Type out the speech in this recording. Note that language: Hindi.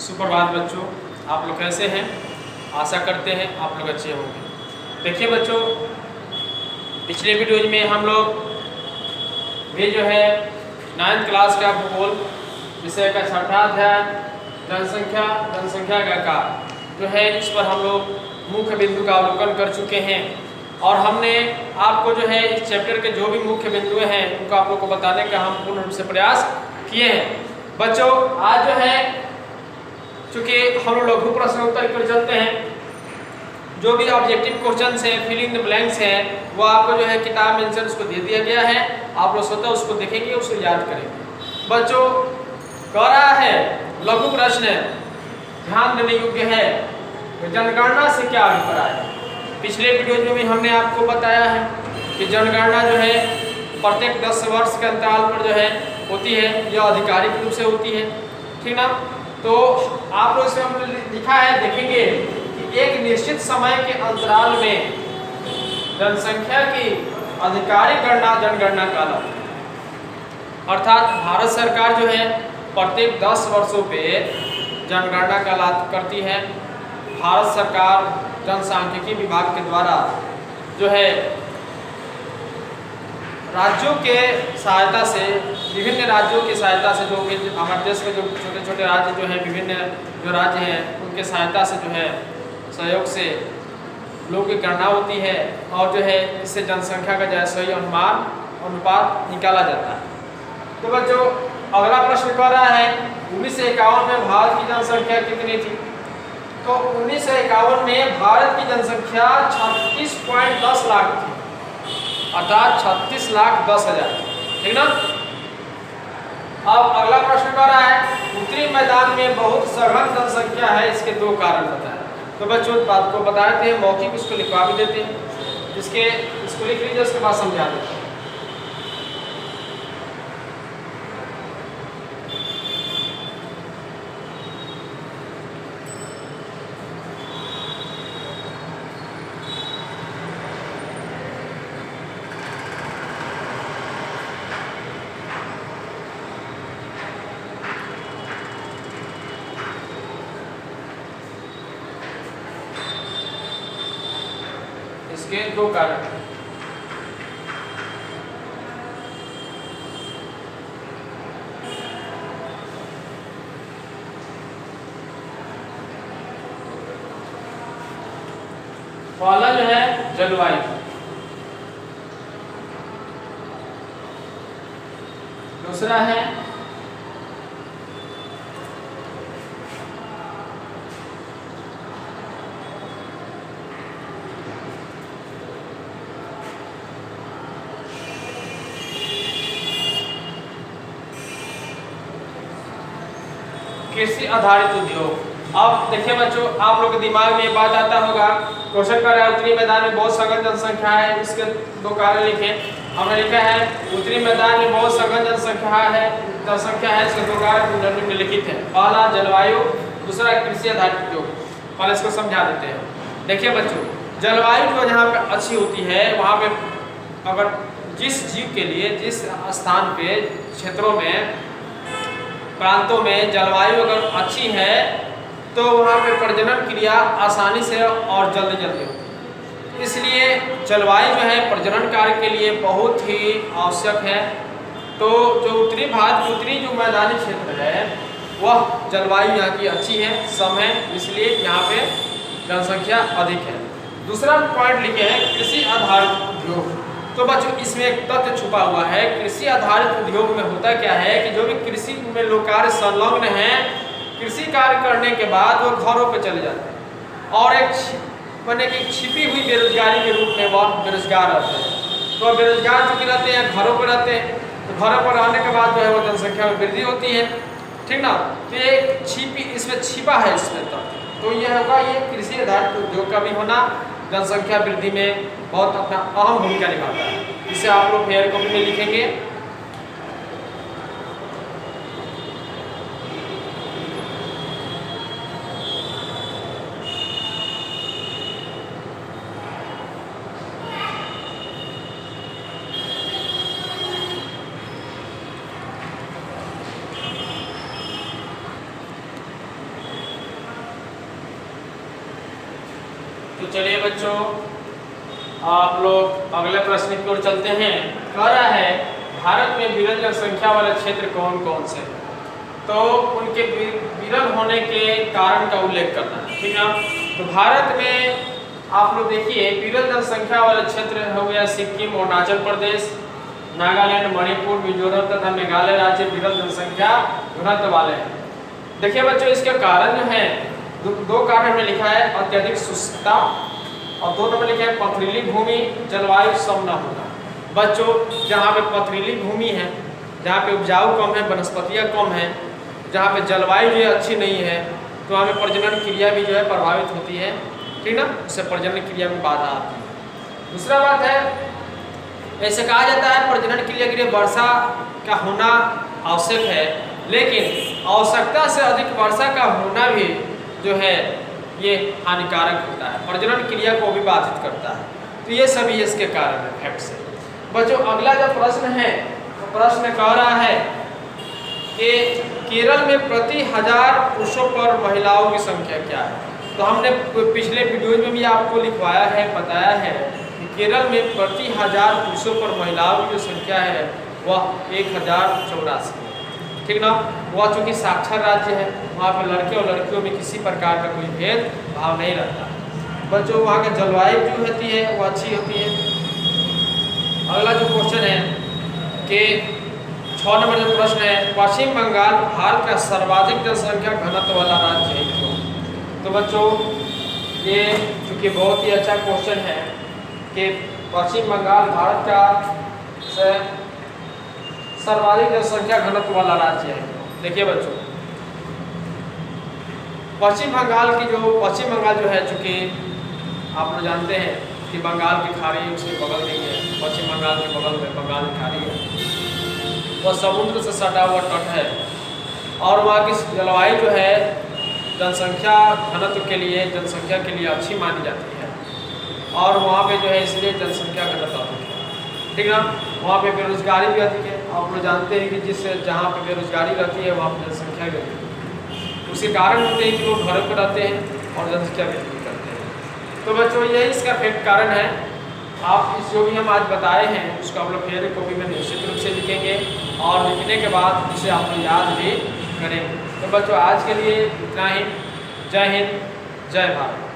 सुप्रभात बच्चों, आप लोग कैसे हैं? आशा करते हैं आप लोग अच्छे होंगे। देखिए बच्चों, पिछले वीडियोज में हम लोग भी जो है 9th क्लास का भूगोल विषय का छठा अध्याय जनसंख्या का आकार जो है, इस पर हम लोग मुख्य बिंदु का अवलोकन कर चुके हैं और हमने आपको जो है इस चैप्टर के जो भी मुख्य बिंदु हैं उनको आप लोग को बताने का हम पूर्ण रूप से प्रयास किए हैं। बच्चों, आज जो है चूँकि हम लोग लघु प्रश्न उत्तर पर चलते हैं, जो भी ऑब्जेक्टिव क्वेश्चंस हैं, फिल इन द ब्लैंक्स हैं, वो आपको जो है किताब में आंसर उसको दे दिया गया है। आप लोग स्वतः उसको देखेंगे, उसको याद करेंगे। बच्चों, कह रहा है लघु प्रश्न ध्यान देने योग्य है, जनगणना से क्या अभिप्राय है। पिछले वीडियो में भी हमने आपको बताया है कि जनगणना जो है प्रत्येक 10 वर्ष के अंतराल पर जो है होती है, यह आधिकारिक रूप से होती है, ठीक ना। तो आप लोग इसमें हमने लिखा है, देखेंगे कि एक निश्चित समय के अंतराल में जनसंख्या की आधिकारिक गणना जनगणना कहलाती है। अर्थात भारत सरकार जो है प्रत्येक 10 वर्षों पे जनगणना करती है। भारत सरकार जनसांख्यिकी विभाग के द्वारा जो है राज्यों के सहायता से, विभिन्न राज्यों की सहायता से, जो कि हमारे देश में जो छोटे छोटे राज्य जो हैं, विभिन्न जो राज्य हैं उनके सहायता से जो है सहयोग से लोगों की गणना होती है और जो है इससे जनसंख्या का जो है सही अनुपात निकाला जाता है। तो बच्चों, अगला प्रश्न कह रहा है 1951 में भारत की जनसंख्या कितनी थी। तो 1951 में भारत की जनसंख्या 36.10 लाख थी, अर्थात 36,10,000, ठीक ना। अब अगला प्रश्न कर रहा है उत्तरी मैदान में बहुत सघन जनसंख्या है, इसके 2 कारण बताएं। तो बच्चों, बात को बता देते हैं, मौखिक उसको लिखवा भी देते हैं, इसको लिख लीजिए, उसके बाद समझा देते हैं। इसके 2 कारण हैं। पहला जो है जलवायु, दूसरा है कृषि आधारित उद्योग। अब देखिए बच्चों, आप लोग के दिमाग में ये बात आता होगा, क्वेश्चन कर रहा है उत्तरी मैदान में बहुत सघन जनसंख्या है, इसके 2 कारण लिखे। हमने लिखा है उत्तरी मैदान में बहुत सघन जनसंख्या है, इसके 2 कारण निम्नलिखित है। पहला जलवायु, दूसरा कृषि आधारित उद्योग। पहले इसको समझा देते हैं। देखिए बच्चों, जलवायु जो जहाँ पे अच्छी होती है, वहाँ पे अगर जिस जीव के लिए जिस स्थान पे, क्षेत्रों में, प्रांतों में जलवायु अगर अच्छी है तो वहाँ पे प्रजनन क्रिया आसानी से और जल्दी होती है। इसलिए जलवायु जो है प्रजनन कार्य के लिए बहुत ही आवश्यक है। तो जो उत्तरी भारत की उत्तरी जो मैदानी क्षेत्र है, वह जलवायु यहाँ की अच्छी है, सम है, इसलिए यहाँ पे जनसंख्या अधिक है। दूसरा पॉइंट लिखे हैं कृषि आधारित उद्योग। तो बच्चों, इसमें एक तथ्य छुपा हुआ है। कृषि आधारित उद्योग में होता क्या है कि जो भी कृषि में लोग कार्य संलग्न हैं, कृषि कार्य करने के बाद वो घरों पे चले जाते हैं और एक माने कि छिपी हुई बेरोजगारी के रूप में वह बेरोजगार रहते हैं। तो बेरोजगार चूँकि रहते हैं, घरों पर रहते हैं, तो घरों पर रहने के बाद जो है वो जनसंख्या में वृद्धि होती है, ठीक ना। तो ये इसमें छिपा है इसमें तथ्य। तो यह होगा, ये कृषि आधारित उद्योग का भी होना जनसंख्या वृद्धि में बहुत अपना अहम भूमिका निभाता है। इसे आप लोग फेयर कॉपी में लिखेंगे। चलिए बच्चों, आप लोग अगले प्रश्न की ओर चलते हैं। कह रहा है भारत में विरल जनसंख्या वाले क्षेत्र कौन कौन से, तो उनके विरल होने के कारण का उल्लेख करना है, ठीक है। तो भारत में आप लोग देखिए विरल जनसंख्या वाले क्षेत्र हो गया सिक्किम, अरुणाचल प्रदेश, नागालैंड, मणिपुर, मिजोरम तथा मेघालय राज्य विरल जनसंख्या घनत्व वाले हैं। देखिए बच्चों, इसके कारण जो है दो कारण हमने लिखा है, अत्यधिक शुष्कता और 2 नंबर लिखा है पथरीली भूमि, जलवायु सम न होना। बच्चों, जहाँ पे पथरीली भूमि है, जहाँ पे उपजाऊ कम है, वनस्पतियाँ कम है, जहाँ पे जलवायु जो है अच्छी नहीं है, तो वहाँ पे प्रजनन क्रिया भी जो है प्रभावित होती है, ठीक ना, उससे प्रजनन क्रिया में बाधा आती है। दूसरा बात है, ऐसे कहा जाता है प्रजनन क्रिया के लिए वर्षा का होना आवश्यक है, लेकिन आवश्यकता से अधिक वर्षा का होना भी जो है ये हानिकारक होता है, प्रजनन क्रिया को भी बाधित करता है। तो ये सभी इसके कारण है, फैक्ट से। बच्चों, अगला जो प्रश्न है, तो प्रश्न कह रहा है कि केरल में प्रति 1000 पुरुषों पर महिलाओं की संख्या क्या है। तो हमने पिछले वीडियो में भी आपको लिखवाया है, बताया है कि केरल में प्रति 1000 पुरुषों पर महिलाओं की जो संख्या है वह 1084 है, ठीक ना। वह चूँकि साक्षर राज्य है, वहाँ पर लड़के और लड़कियों में किसी प्रकार का कोई भेदभाव नहीं रहता है। बच्चों, वहाँ की जलवायु जो होती है वो अच्छी होती है। अगला जो क्वेश्चन है कि 6 नंबर जो प्रश्न है, पश्चिम बंगाल भारत का सर्वाधिक जनसंख्या घनत्व वाला राज्य है क्यों। तो बच्चों, ये चूँकि बहुत ही अच्छा क्वेश्चन है कि पश्चिम बंगाल भारत का सर्वाधिक जनसंख्या घनत्व वाला राज्य है। देखिए बच्चों, पश्चिम बंगाल जो है, चूँकि आप लोग जानते हैं कि बंगाल की खाड़ी उसके बगल में है, पश्चिम बंगाल के बगल में बंगाल की खाड़ी है, वह समुद्र से सटा हुआ तट है और वहाँ की जलवायु जो है जनसंख्या घनत्व के लिए, जनसंख्या के लिए अच्छी मानी जाती है और वहाँ पे जो है इसलिए जनसंख्या घनत्व अधिक है, ठीक ना। वहाँ पे बेरोजगारी भी अधिक है। आप लोग जानते हैं कि जहाँ पे बेरोजगारी रहती है वहाँ पर जनसंख्या भी अधिक है। उसके कारण होते हैं कि लोग घरों पर रहते हैं और जनसंख्या वृद्धि करते हैं। तो बच्चों, यही इसका फैक्ट कारण है। आप इस जो भी हम आज बताए हैं उसको आप लोग फिर कॉपी में निश्चित रूप से लिखेंगे और लिखने के बाद इसे आप लोग याद भी करेंगे। तो बच्चों, आज के लिए इतना ही। जय हिंद, जय भारत।